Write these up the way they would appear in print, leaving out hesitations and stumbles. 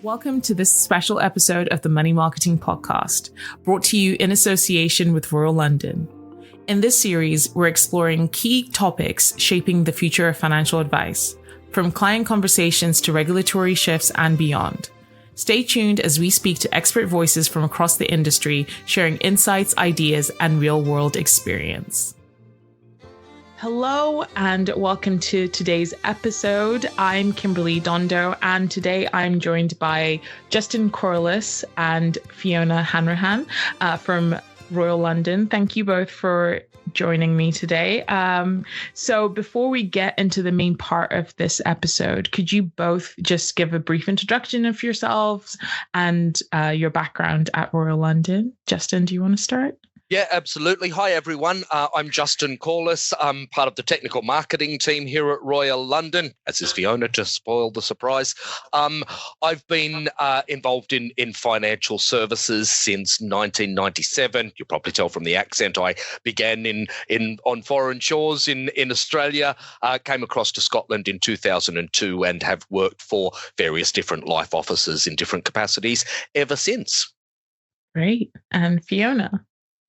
Welcome to this special episode of the Money Marketing Podcast, brought to you in association with Royal London. In this series, we're exploring key topics shaping the future of financial advice, from client conversations to regulatory shifts and beyond. Stay tuned as we speak to expert voices from across the industry, sharing insights, ideas, and real-world experience. Hello and welcome to today's episode. I'm Kimberley Dondo, and today I'm joined by Justin Corliss and Fiona Hanrahan from Royal London. Thank you both for joining me today. So before we get into the main part of this episode, could you both just give a brief introduction of yourselves and your background at Royal London? Justin, do you want to start? Yeah, absolutely. Hi, everyone. I'm Justin Corliss. I'm part of the technical marketing team here at Royal London, as is Fiona, to spoil the surprise. I've been involved in financial services since 1997. You'll probably tell from the accent. I began on foreign shores in Australia, came across to Scotland in 2002 and have worked for various different life offices in different capacities ever since. Great. And Fiona?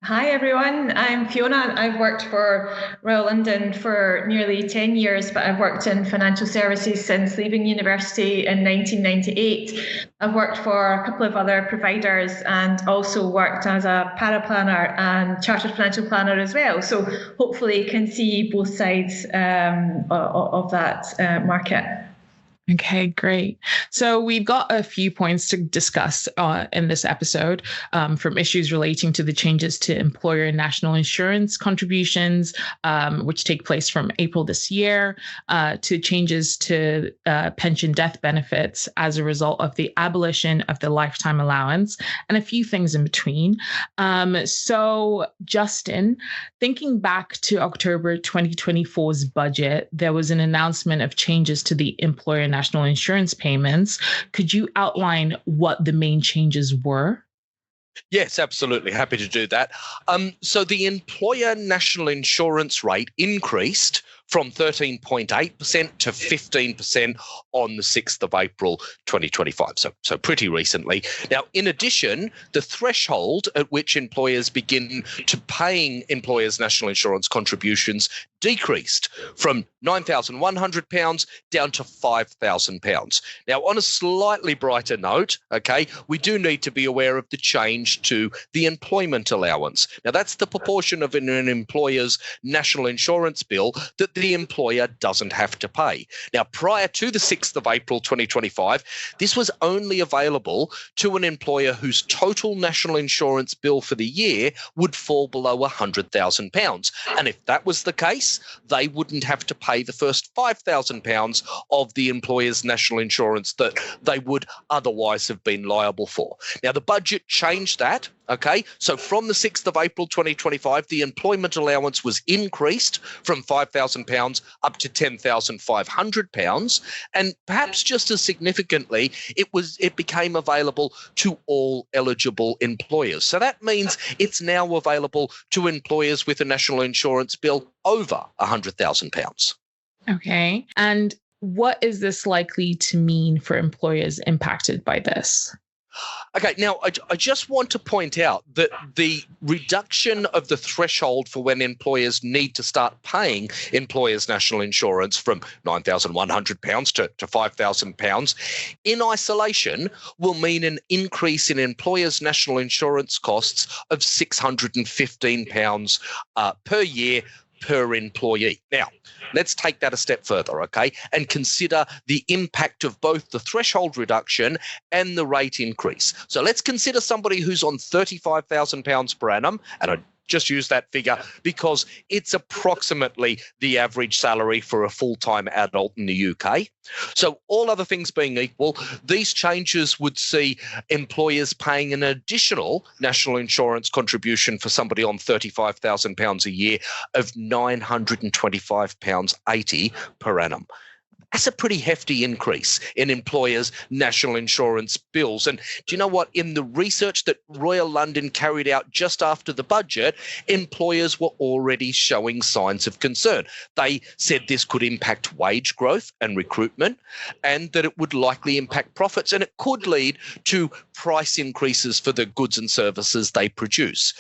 Hi everyone, I'm Fiona. I've worked for Royal London for nearly 10 years, but I've worked in financial services since leaving university in 1998. I've worked for a couple of other providers and also worked as a paraplanner and chartered financial planner as well. So hopefully you can see both sides of that market. Okay, great. So we've got a few points to discuss in this episode, from issues relating to the changes to employer national insurance contributions, which take place from April this year, to changes to pension death benefits as a result of the abolition of the lifetime allowance, and a few things in between. So Justin, thinking back to October 2024's budget, there was an announcement of changes to the employer national insurance payments. Could you outline what the main changes were? Yes, absolutely. Happy to do that. So the employer national insurance rate increased from 13.8% to 15% on the 6th of April 2025, so pretty recently. Now, in addition, the threshold at which employers begin to paying employers' national insurance contributions decreased from £9,100 down to £5,000. Now, on a slightly brighter note, we do need to be aware of the change to the employment allowance. Now, that's the proportion of an employer's national insurance bill that the employer doesn't have to pay. Now, prior to the 6th of April 2025, this was only available to an employer whose total national insurance bill for the year would fall below £100,000. And if that was the case, they wouldn't have to pay the first £5,000 of the employer's national insurance that they would otherwise have been liable for. Now, the budget changed that. So from the 6th of April 2025, the employment allowance was increased from £5,000 up to £10,500, and perhaps just as significantly, it became available to all eligible employers. So that means it's now available to employers with a national insurance bill over £100,000. Okay, and what is this likely to mean for employers impacted by this? Okay, now I just want to point out that the reduction of the threshold for when employers need to start paying employers' national insurance from £9,100 to £5,000 in isolation will mean an increase in employers' national insurance costs of £615 per year per employee. Now, let's take that a step further, and consider the impact of both the threshold reduction and the rate increase. So let's consider somebody who's on £35,000 per annum, and I just use that figure because it's approximately the average salary for a full-time adult in the UK. So all other things being equal, these changes would see employers paying an additional national insurance contribution for somebody on £35,000 a year of £925.80 per annum. That's a pretty hefty increase in employers' national insurance bills. And do you know what? In the research that Royal London carried out just after the budget, employers were already showing signs of concern. They said this could impact wage growth and recruitment, and that it would likely impact profits, and it could lead to price increases for the goods and services they produce.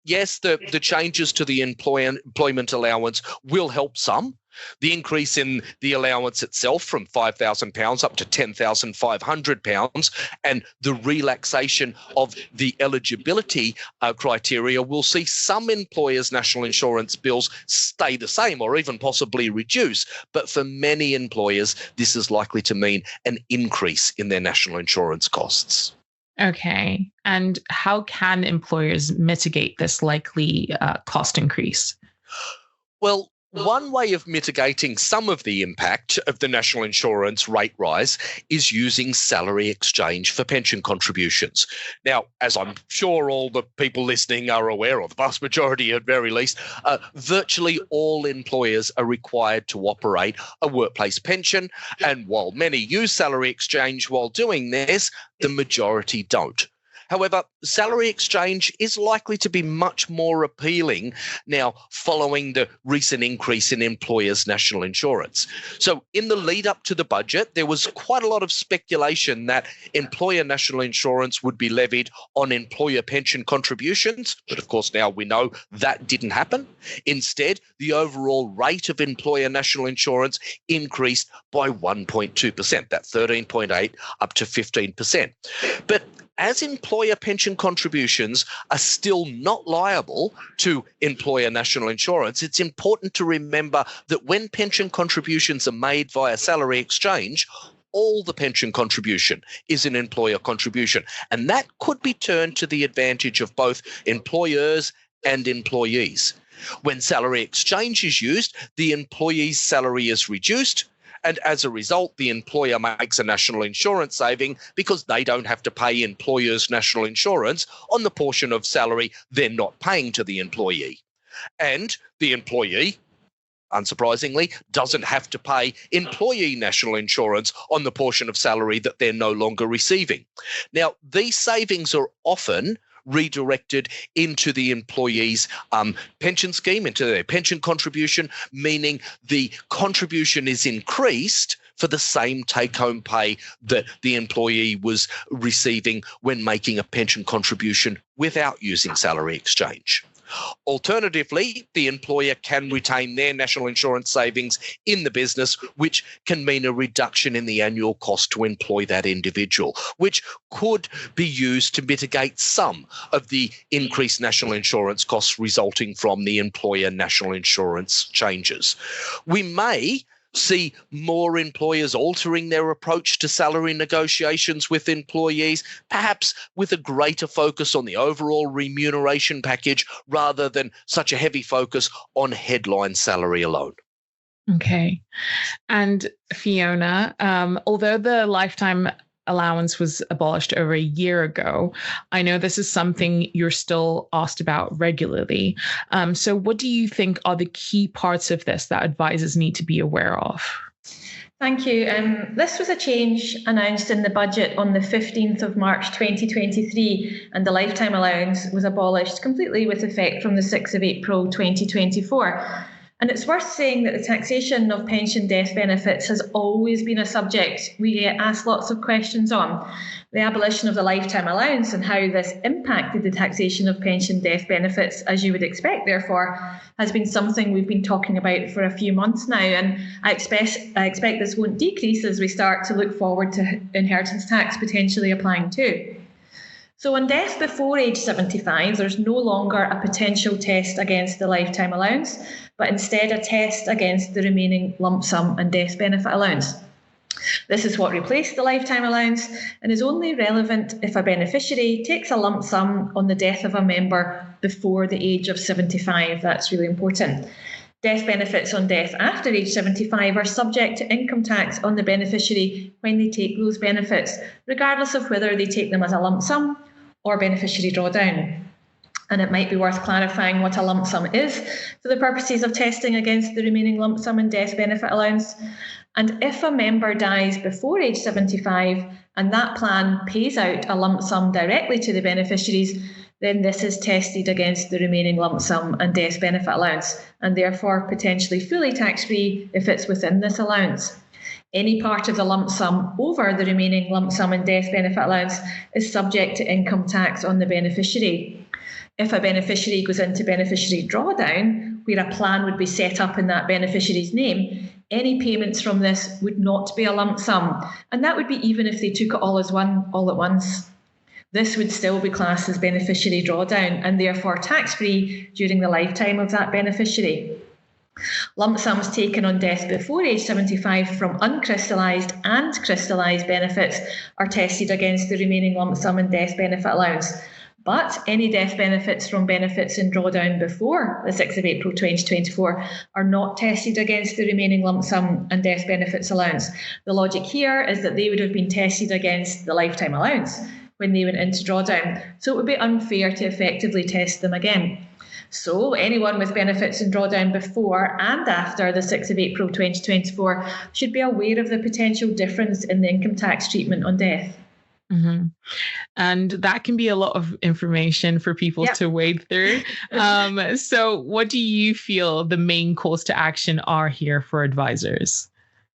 Yes, the changes to the employment allowance will help some. The increase in the allowance itself from £5,000 up to £10,500 and the relaxation of the eligibility criteria will see some employers' national insurance bills stay the same or even possibly reduce. But for many employers, this is likely to mean an increase in their national insurance costs. Okay. And how can employers mitigate this likely cost increase? Well, one way of mitigating some of the impact of the national insurance rate rise is using salary exchange for pension contributions. Now, as I'm sure all the people listening are aware, or the vast majority at very least, virtually all employers are required to operate a workplace pension. And while many use salary exchange while doing this, the majority don't. However, salary exchange is likely to be much more appealing now following the recent increase in employers' national insurance. So in the lead up to the budget, there was quite a lot of speculation that employer national insurance would be levied on employer pension contributions. But of course, now we know that didn't happen. Instead, the overall rate of employer national insurance increased by 1.2%, that 13.8 up to 15%. But as employer pension contributions are still not liable to employer national insurance, it's important to remember that when pension contributions are made via salary exchange, all the pension contribution is an employer contribution. And that could be turned to the advantage of both employers and employees. When salary exchange is used, the employee's salary is reduced, and as a result, the employer makes a national insurance saving because they don't have to pay employers' national insurance on the portion of salary they're not paying to the employee. And the employee, unsurprisingly, doesn't have to pay employee national insurance on the portion of salary that they're no longer receiving. Now, these savings are often redirected into the employee's pension scheme, into their pension contribution, meaning the contribution is increased for the same take-home pay that the employee was receiving when making a pension contribution without using salary exchange. Alternatively, the employer can retain their national insurance savings in the business, which can mean a reduction in the annual cost to employ that individual, which could be used to mitigate some of the increased national insurance costs resulting from the employer national insurance changes. We may see more employers altering their approach to salary negotiations with employees, perhaps with a greater focus on the overall remuneration package rather than such a heavy focus on headline salary alone. Okay. And Fiona, although the lifetime allowance was abolished over a year ago, I know this is something you're still asked about regularly. So what do you think are the key parts of this that advisors need to be aware of? Thank you. This was a change announced in the budget on the 15th of March 2023, and the lifetime allowance was abolished completely with effect from the 6th of April 2024. And it's worth saying that the taxation of pension death benefits has always been a subject we get asked lots of questions on. The abolition of the lifetime allowance and how this impacted the taxation of pension death benefits, as you would expect, therefore, has been something we've been talking about for a few months now. And I expect this won't decrease as we start to look forward to inheritance tax potentially applying too. So on death before age 75, there's no longer a potential test against the lifetime allowance, but instead a test against the remaining lump sum and death benefit allowance. This is what replaced the lifetime allowance and is only relevant if a beneficiary takes a lump sum on the death of a member before the age of 75. That's really important. Death benefits on death after age 75 are subject to income tax on the beneficiary when they take those benefits, regardless of whether they take them as a lump sum or beneficiary drawdown. And it might be worth clarifying what a lump sum is for the purposes of testing against the remaining lump sum and death benefit allowance. And if a member dies before age 75 and that plan pays out a lump sum directly to the beneficiaries, then this is tested against the remaining lump sum and death benefit allowance, and therefore potentially fully tax-free if it's within this allowance. Any part of the lump sum over the remaining lump sum and death benefit allowance is subject to income tax on the beneficiary. If a beneficiary goes into beneficiary drawdown, where a plan would be set up in that beneficiary's name, any payments from this would not be a lump sum, and that would be even if they took it all at once. This would still be classed as beneficiary drawdown and therefore tax-free during the lifetime of that beneficiary. Lump sums taken on death before age 75 from uncrystallised and crystallised benefits are tested against the remaining lump sum and death benefit allowance. But any death benefits from benefits in drawdown before the 6th of April 2024 are not tested against the remaining lump sum and death benefits allowance. The logic here is that they would have been tested against the lifetime allowance when they went into drawdown, so it would be unfair to effectively test them again. So anyone with benefits in drawdown before and after the 6th of April 2024 should be aware of the potential difference in the income tax treatment on death. Mm-hmm. And that can be a lot of information for people to wade through. So what do you feel the main calls to action are here for advisors?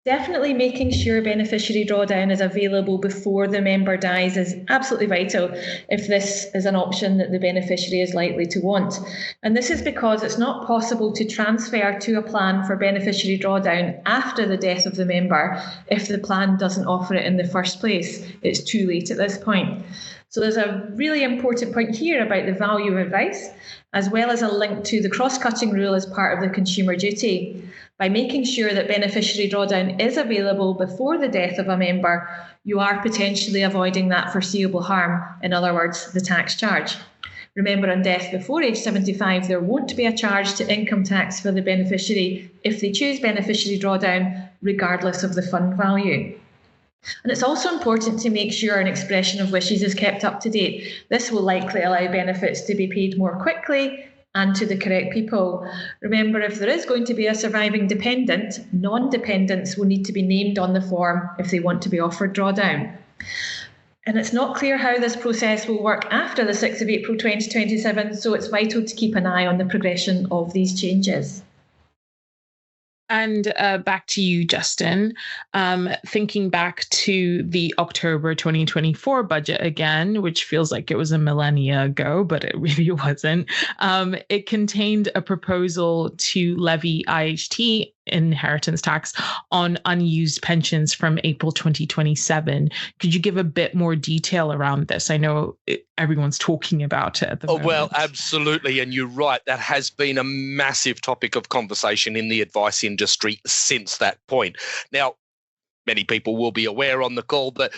Definitely making sure beneficiary drawdown is available before the member dies is absolutely vital if this is an option that the beneficiary is likely to want. And this is because it's not possible to transfer to a plan for beneficiary drawdown after the death of the member if the plan doesn't offer it in the first place. It's too late at this point. So there's a really important point here about the value of advice, as well as a link to the cross-cutting rule as part of the consumer duty. By making sure that beneficiary drawdown is available before the death of a member, you are potentially avoiding that foreseeable harm, in other words, the tax charge. Remember, on death before age 75, there won't be a charge to income tax for the beneficiary if they choose beneficiary drawdown, regardless of the fund value. And it's also important to make sure an expression of wishes is kept up to date. This will likely allow benefits to be paid more quickly and to the correct people. Remember, if there is going to be a surviving dependent, non-dependents will need to be named on the form if they want to be offered drawdown. And it's not clear how this process will work after the 6th of April 2027, so it's vital to keep an eye on the progression of these changes. And back to you, Justin. Thinking back to the October 2024 budget again, which feels like it was a millennia ago, but it really wasn't. It contained a proposal to levy IHT, inheritance tax, on unused pensions from April 2027. Could you give a bit more detail around this? I know everyone's talking about it at the moment. Well, absolutely. And you're right. That has been a massive topic of conversation in the advice industry since that point. Now, many people will be aware on the call that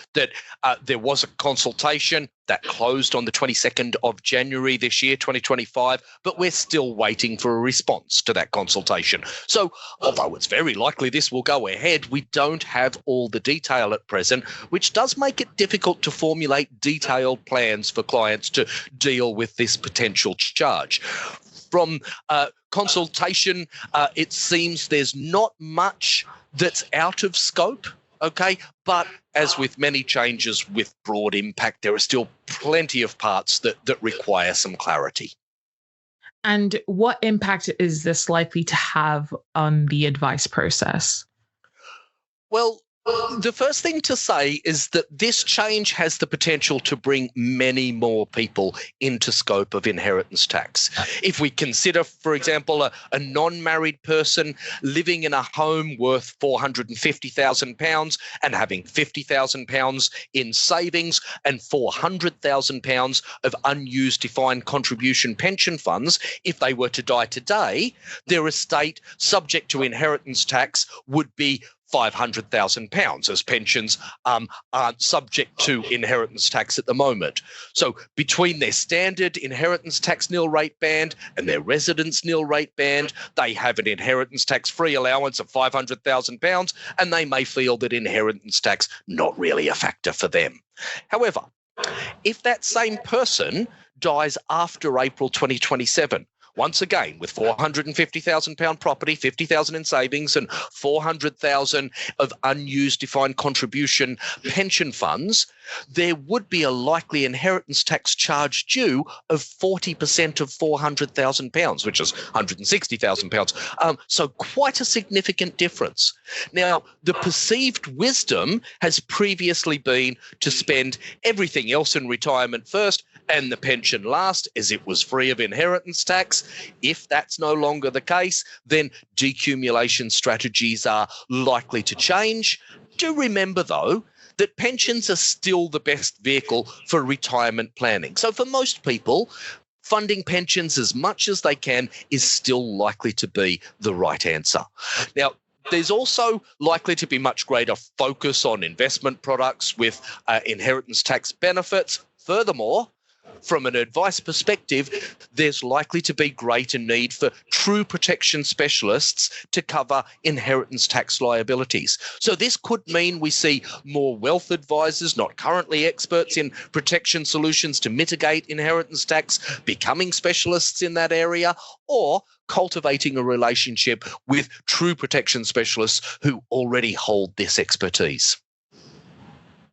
there was a consultation that closed on the 22nd of January this year, 2025, but we're still waiting for a response to that consultation. So although it's very likely this will go ahead, we don't have all the detail at present, which does make it difficult to formulate detailed plans for clients to deal with this potential charge. From consultation, it seems there's not much that's out of scope. Okay, but as with many changes with broad impact, there are still plenty of parts that require some clarity. And what impact is this likely to have on the advice process? Well, the first thing to say is that this change has the potential to bring many more people into scope of inheritance tax. If we consider, for example, a non-married person living in a home worth £450,000 and having £50,000 in savings and £400,000 of unused defined contribution pension funds, if they were to die today, their estate subject to inheritance tax would be £500,000, as pensions aren't subject to inheritance tax at the moment. So between their standard inheritance tax nil rate band and their residence nil rate band, they have an inheritance tax free allowance of £500,000, and they may feel that inheritance tax not really a factor for them. However, if that same person dies after April 2027, once again, with £450,000 property, 50,000 in savings, and 400,000 of unused defined contribution pension funds, there would be a likely inheritance tax charge due of 40% of £400,000, which is £160,000. So quite a significant difference. Now, the perceived wisdom has previously been to spend everything else in retirement first and the pension last, as it was free of inheritance tax. If that's no longer the case, then decumulation strategies are likely to change. Do remember, though, that pensions are still the best vehicle for retirement planning. So for most people, funding pensions as much as they can is still likely to be the right answer. Now, there's also likely to be much greater focus on investment products with inheritance tax benefits. Furthermore, from an advice perspective, there's likely to be greater need for true protection specialists to cover inheritance tax liabilities. So this could mean we see more wealth advisors, not currently experts in protection solutions to mitigate inheritance tax, becoming specialists in that area, or cultivating a relationship with true protection specialists who already hold this expertise.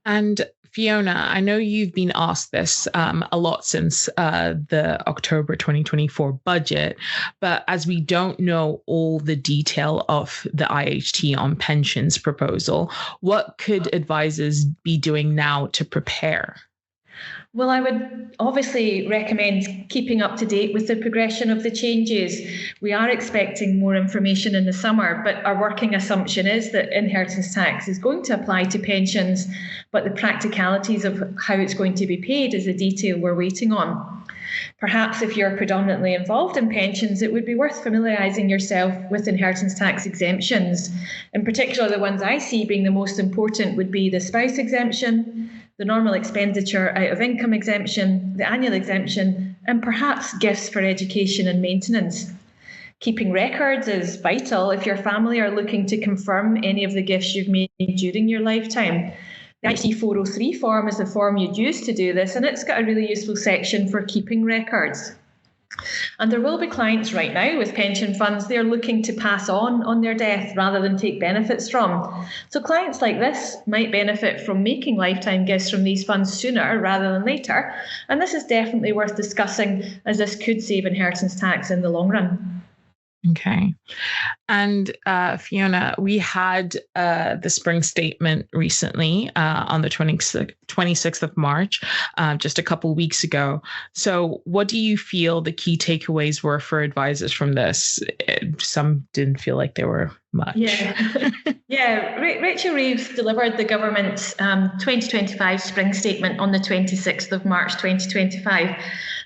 And Fiona, I know you've been asked this a lot since the October 2024 budget, but as we don't know all the detail of the IHT on pensions proposal, what could advisors be doing now to prepare? Well, I would obviously recommend keeping up to date with the progression of the changes. We are expecting more information in the summer, but our working assumption is that inheritance tax is going to apply to pensions, but the practicalities of how it's going to be paid is the detail we're waiting on. Perhaps if you're predominantly involved in pensions, it would be worth familiarising yourself with inheritance tax exemptions. In particular, the ones I see being the most important would be the spouse exemption, the normal expenditure out of income exemption, the annual exemption, and perhaps gifts for education and maintenance. Keeping records is vital if your family are looking to confirm any of the gifts you've made during your lifetime. The IHT 403 form is the form you'd use to do this, and it's got a really useful section for keeping records. And there will be clients right now with pension funds they're looking to pass on their death rather than take benefits from. So clients like this might benefit from making lifetime gifts from these funds sooner rather than later. And this is definitely worth discussing, as this could save inheritance tax in the long run. Okay. And Fiona, we had the spring statement recently on the 26th of March, just a couple weeks ago. So what do you feel the key takeaways were for advisors from this? Some didn't feel like they were much. Yeah. Rachel Reeves delivered the government's 2025 spring statement on the 26th of March 2025.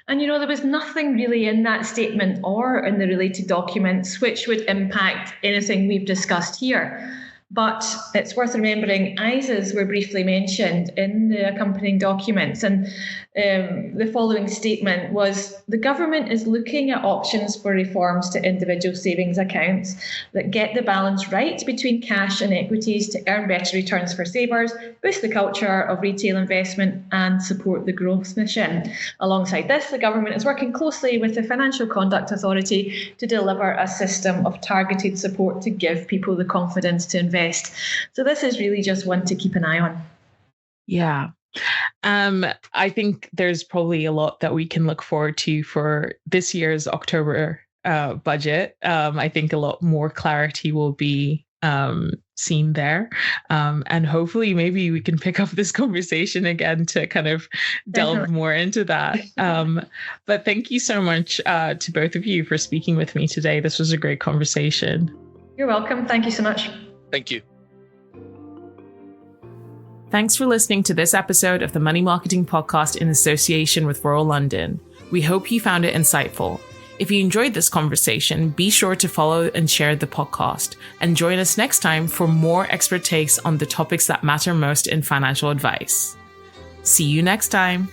And, there was nothing really in that statement or in the related documents which would impact anything we've discussed here. But it's worth remembering ISAs were briefly mentioned in the accompanying documents. And the following statement was, the government is looking at options for reforms to individual savings accounts that get the balance right between cash and equities to earn better returns for savers, boost the culture of retail investment and support the growth mission. Alongside this, the government is working closely with the Financial Conduct Authority to deliver a system of targeted support to give people the confidence to invest. So this is really just one to keep an eye on. Yeah. I think there's probably a lot that we can look forward to for this year's October budget. I think a lot more clarity will be seen there. And hopefully maybe we can pick up this conversation again to kind of delve more into that. But thank you so much to both of you for speaking with me today. This was a great conversation. You're welcome. Thank you so much. Thank you. Thanks for listening to this episode of the Money Marketing Podcast in association with Royal London. We hope you found it insightful. If you enjoyed this conversation, be sure to follow and share the podcast and join us next time for more expert takes on the topics that matter most in financial advice. See you next time.